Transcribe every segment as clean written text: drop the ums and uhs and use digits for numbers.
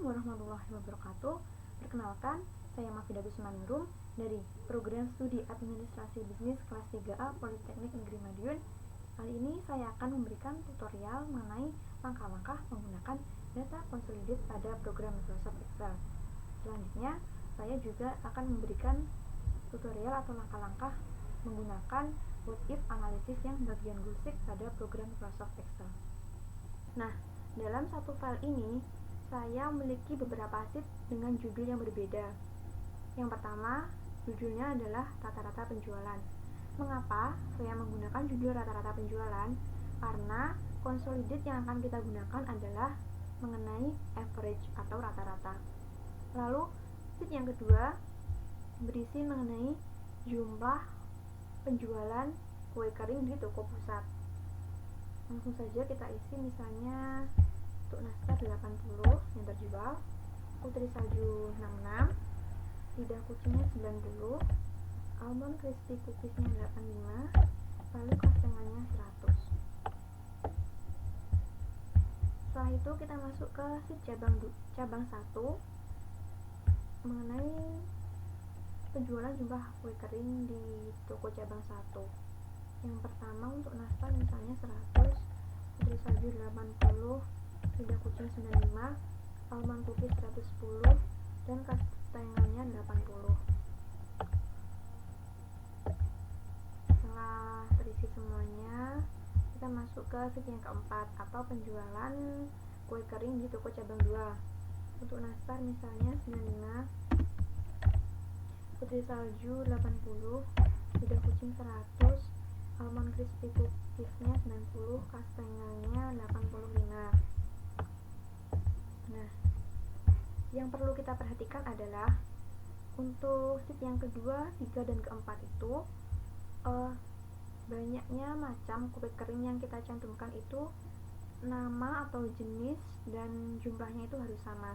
Assalamualaikum warahmatullahi wabarakatuh. Perkenalkan, saya Mafida Bismaningrum dari Program Studi Administrasi Bisnis kelas 3A Politeknik Negeri Madiun. Kali ini saya akan memberikan tutorial mengenai langkah-langkah menggunakan data consolidated pada program Microsoft Excel. Selanjutnya, saya juga akan memberikan tutorial atau langkah-langkah menggunakan what if analisis yang bagian gusik pada program Microsoft Excel. Nah, dalam satu file ini, saya memiliki beberapa sheet dengan judul yang berbeda. Yang pertama, judulnya adalah rata-rata penjualan. Mengapa saya menggunakan judul rata-rata penjualan? Karena consolidate yang akan kita gunakan adalah mengenai average atau rata-rata. Lalu, sheet yang kedua berisi mengenai jumlah penjualan kue kering di toko pusat. Langsung saja kita isi, misalnya untuk nastar 80 yang terjual, putri salju 66, lidah kucingnya 90, almond crispy cookiesnya 85, lalu kastengannya 100. Setelah itu kita masuk ke sheet cabang 1 mengenai penjualan jumlah kue kering di toko cabang 1. Yang pertama untuk nastar misalnya 100, putri salju 80, lidah kucing 95, almond cookies 110, dan kastengannya 80. Setelah terisi semuanya, kita masuk ke sheet yang keempat atau penjualan kue kering di toko cabang 2. Untuk nastar misalnya 95, putri salju 80, lidah kucing 100, almond crispy cookiesnya 90, kastengannya 85. Nah, yang perlu kita perhatikan adalah untuk sheet yang kedua, 3 dan keempat itu banyaknya macam kue kering yang kita cantumkan itu nama atau jenis dan jumlahnya itu harus sama.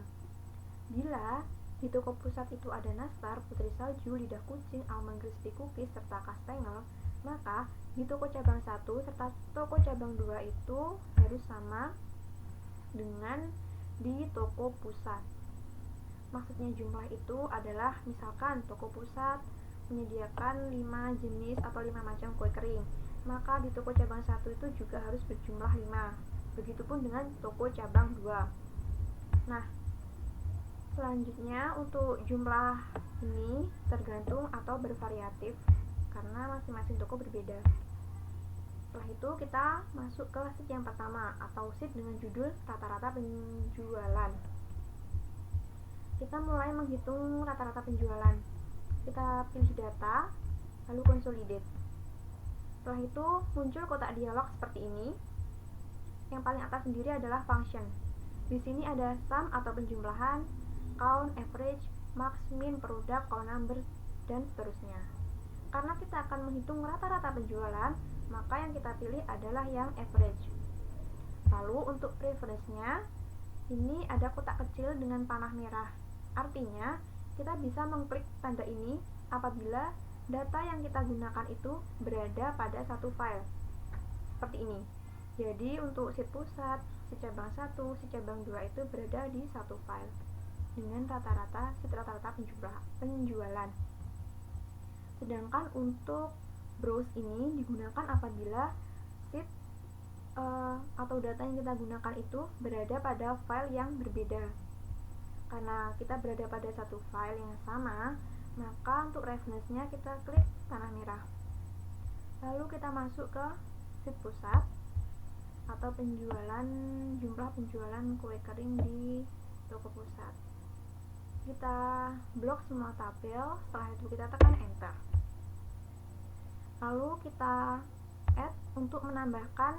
Bila di toko pusat itu ada nastar, putri salju, lidah kucing, almond crispy cookies, serta kastengel, maka di toko cabang 1 serta toko cabang 2 itu harus sama dengan di toko pusat. Maksudnya jumlah itu adalah misalkan toko pusat menyediakan 5 jenis atau 5 macam kue kering, maka di toko cabang 1 itu juga harus berjumlah 5. Begitupun dengan toko cabang 2. Nah, selanjutnya untuk jumlah ini tergantung atau bervariatif karena masing-masing toko berbeda. Setelah itu kita masuk ke sheet yang pertama atau sheet dengan judul rata-rata penjualan. Kita mulai menghitung rata-rata penjualan. Kita pilih data, lalu consolidate. Setelah itu muncul kotak dialog seperti ini. Yang paling atas sendiri adalah function. Di sini ada sum atau penjumlahan, count, average, max, min, product, call number, dan seterusnya. Karena kita akan menghitung rata-rata penjualan, maka yang kita pilih adalah yang average. Lalu untuk preference-nya, ini ada kotak kecil dengan panah merah. Artinya, kita bisa mengklik tanda ini apabila data yang kita gunakan itu berada pada satu file. Seperti ini. Jadi, untuk sheet pusat, sheet cabang 1, sheet cabang 2 itu berada di satu file dengan sheet rata-rata penjualan. Sedangkan untuk browse ini digunakan apabila sheet atau data yang kita gunakan itu berada pada file yang berbeda. Karena kita berada pada satu file yang sama, maka untuk reference-nya kita klik panah merah. Lalu kita masuk ke sheet pusat atau jumlah penjualan kue kering di toko pusat. Kita blok semua tabel, setelah itu kita tekan enter. Lalu kita add untuk menambahkan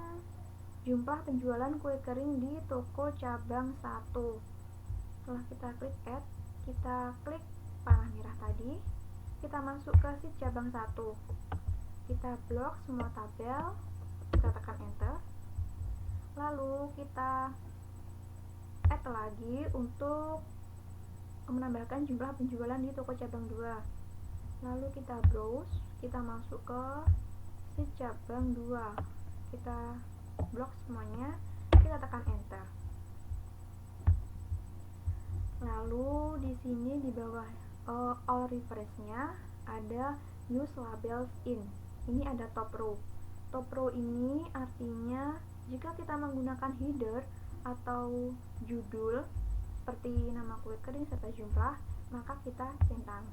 jumlah penjualan kue kering di toko cabang 1. Setelah kita klik add, kita klik panah merah tadi, kita masuk ke sheet cabang 1. Kita blok semua tabel, kita tekan enter. Lalu kita add lagi untuk menambahkan jumlah penjualan di toko cabang 2. Lalu kita browse, kita masuk ke sheet cabang 2. Kita blok semuanya, kita tekan enter. Lalu di sini di bawah all reference-nya ada use labels in. Ini ada top row. Top row ini artinya jika kita menggunakan header atau judul seperti nama kue kering serta jumlah, maka kita centang.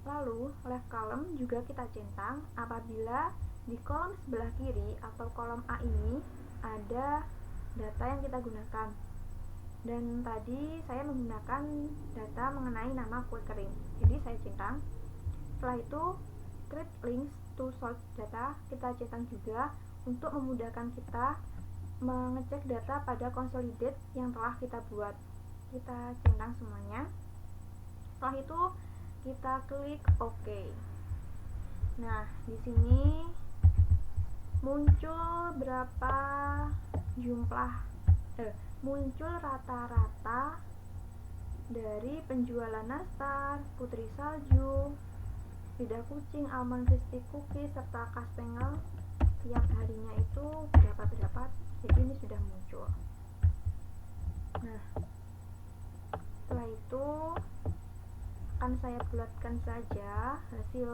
Lalu left column juga kita centang apabila di kolom sebelah kiri atau kolom A ini ada data yang kita gunakan. Dan tadi saya menggunakan data mengenai nama kue kering, jadi saya centang. Setelah itu create links to source data kita centang juga untuk memudahkan kita mengecek data pada consolidate yang telah kita buat. Kita centang semuanya. Setelah itu kita klik OK. Nah, di sini muncul berapa jumlah muncul rata-rata dari penjualan nastar, putri salju, lidah kucing, almond crispy cookies, serta kastengel tiap harinya itu berapa. Jadi ini sudah muncul. Nah, setelah itu akan saya bulatkan saja hasil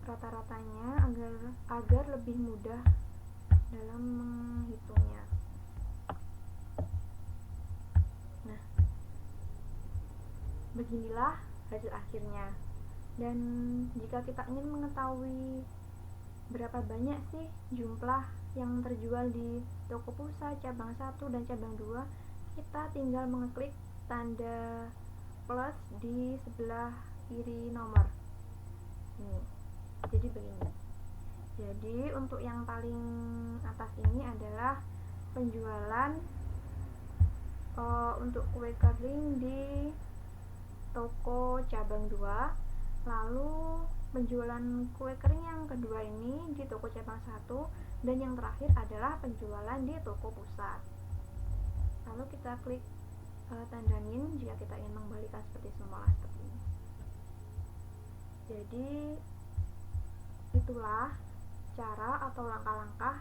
rata-ratanya agar lebih mudah dalam menghitungnya. Nah, beginilah hasil akhirnya. Dan jika kita ingin mengetahui berapa banyak sih jumlah yang terjual di toko pusat cabang 1 dan cabang 2, kita tinggal mengeklik tanda plus di sebelah kiri nomor ini. Jadi begini. Jadi untuk yang paling atas ini adalah penjualan untuk kue kering di toko cabang 2. Lalu penjualan kue kering yang kedua ini di toko cabang 1, dan yang terakhir adalah penjualan di toko pusat. Lalu kita klik tanda min jika kita ingin mengembalikan seperti semula seperti ini. Jadi itulah cara atau langkah-langkah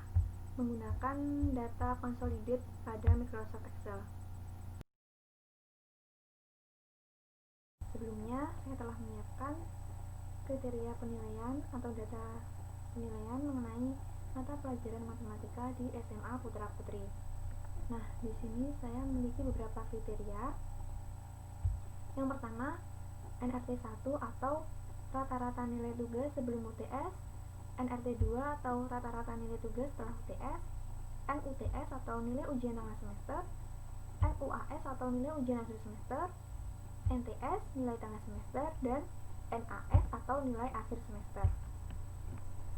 menggunakan data consolidate pada Microsoft Excel. Sebelumnya saya telah menyiapkan kriteria penilaian atau data penilaian mengenai mata pelajaran matematika di SMA Putra Putri. Nah, di sini saya memiliki beberapa kriteria. Yang pertama, NRT 1 atau rata-rata nilai tugas sebelum UTS, NRT 2 atau rata-rata nilai tugas setelah UTS, NUTS atau nilai ujian tengah semester, NUAS atau nilai ujian akhir semester, NTS nilai tengah semester, dan NAS atau nilai akhir semester.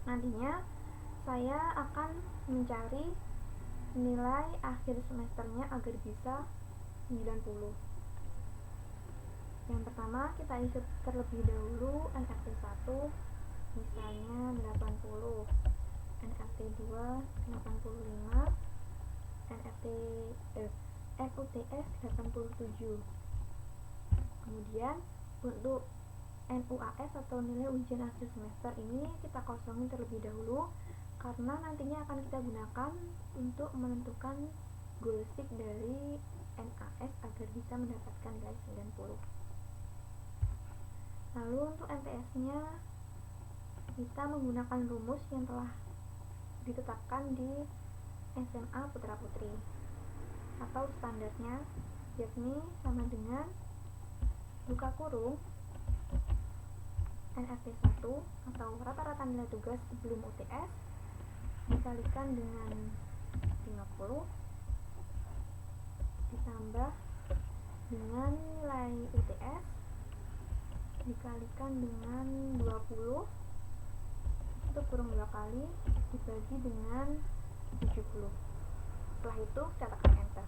Nantinya saya akan mencari nilai akhir semesternya agar bisa 90. Yang pertama, kita isi terlebih dahulu NRT 1 misalnya 80, NRT 2 85, NUTS 87. Kemudian untuk NUAS atau nilai ujian akhir semester ini kita kosongin terlebih dahulu karena nantinya akan kita gunakan untuk menentukan goal stick dari NAS agar bisa mendapatkan nilai 90. Lalu untuk NTS-nya kita menggunakan rumus yang telah ditetapkan di SMA Putra Putri atau standarnya, yakni sama dengan buka kurung NRT 1 atau rata-rata nilai tugas sebelum UTS dikalikan dengan 50 ditambah dengan nilai UTS dikalikan dengan 20 itu kurung 2 kali dibagi dengan 70. Setelah itu kita tekan enter.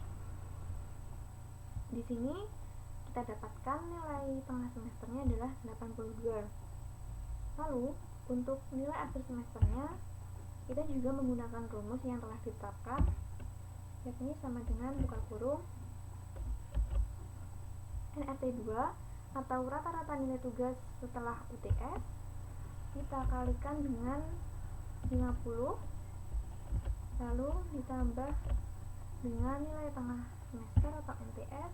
Di sini kita dapatkan nilai tengah semesternya adalah 82. Lalu untuk nilai akhir semesternya kita juga menggunakan rumus yang telah ditetapkan, yakni sama dengan buka kurung NRT 2 atau rata-rata nilai tugas setelah UTS kita kalikan dengan 50 lalu ditambah dengan nilai tengah semester atau NTS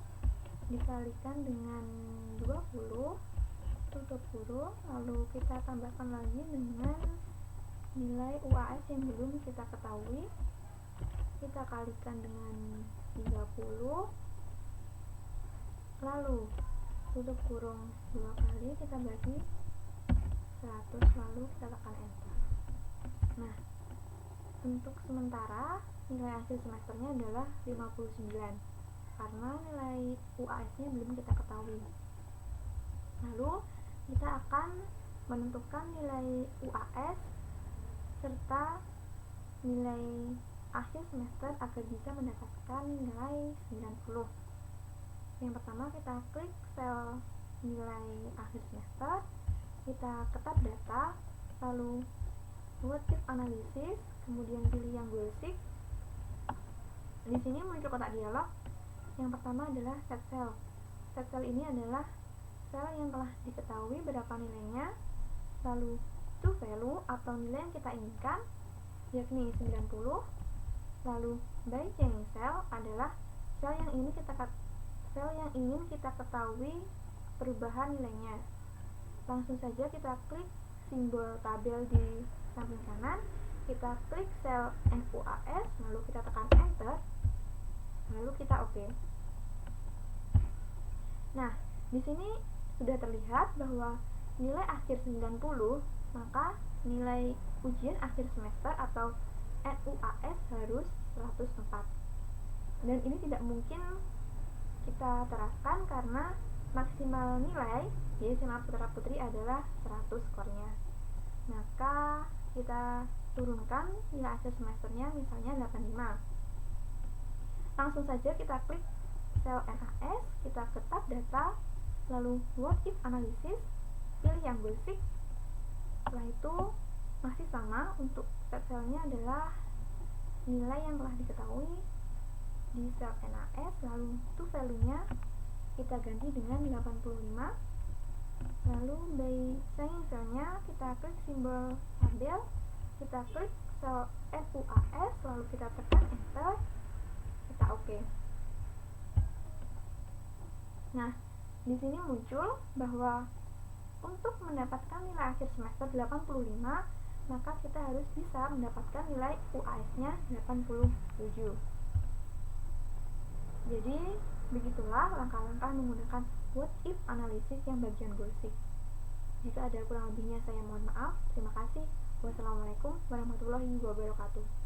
dikalikan dengan 20, tutup kurung, lalu kita tambahkan lagi dengan nilai UAS yang belum kita ketahui, kita kalikan dengan 30, lalu tutup kurung 2 kali, kita bagi 100, lalu kita tekan enter. Nah, untuk sementara nilai akhir semesternya adalah 59 karena nilai UAS-nya belum kita ketahui. Lalu kita akan menentukan nilai UAS serta nilai akhir semester agar bisa mendapatkan nilai 90. Yang pertama, kita klik sel nilai akhir semester, kita ketik data, lalu buat shift analisis, kemudian pilih yang basic. Di sini muncul kotak dialog. Yang pertama adalah set cell. Set cell ini adalah sel yang telah diketahui berapa nilainya, lalu to value atau nilai yang kita inginkan yakni 90, lalu by chaining cell adalah sel yang ingin kita ketahui perubahan nilainya. Langsung saja kita klik simbol tabel di samping kanan, kita klik sel NUAS, lalu kita tekan enter, lalu kita oke. Nah, di sini sudah terlihat bahwa nilai akhir 90, maka nilai ujian akhir semester atau NUAS harus 104. Dan ini tidak mungkin kita terapkan karena maksimal nilai di SMA Putra Putri adalah 100 skornya. Maka kita turunkan nilai akhir semesternya misalnya 85. Langsung saja kita klik sel NAS, kita ketik data, lalu what if analisis, pilih yang basic. Setelah itu masih sama, untuk set selnya adalah nilai yang telah diketahui di sel NAS, lalu to value-nya kita ganti dengan 85, lalu by chaining cell-nya kita klik simbol tabel, kita klik sel NUAS, lalu kita tekan enter, kita oke. Nah, di sini muncul bahwa untuk mendapatkan nilai akhir semester 85, maka kita harus bisa mendapatkan nilai UAS-nya 87. Jadi, begitulah langkah-langkah menggunakan what if analisis yang bagian basic. Jika ada kurang lebihnya saya mohon maaf. Terima kasih. Wassalamualaikum warahmatullahi wabarakatuh.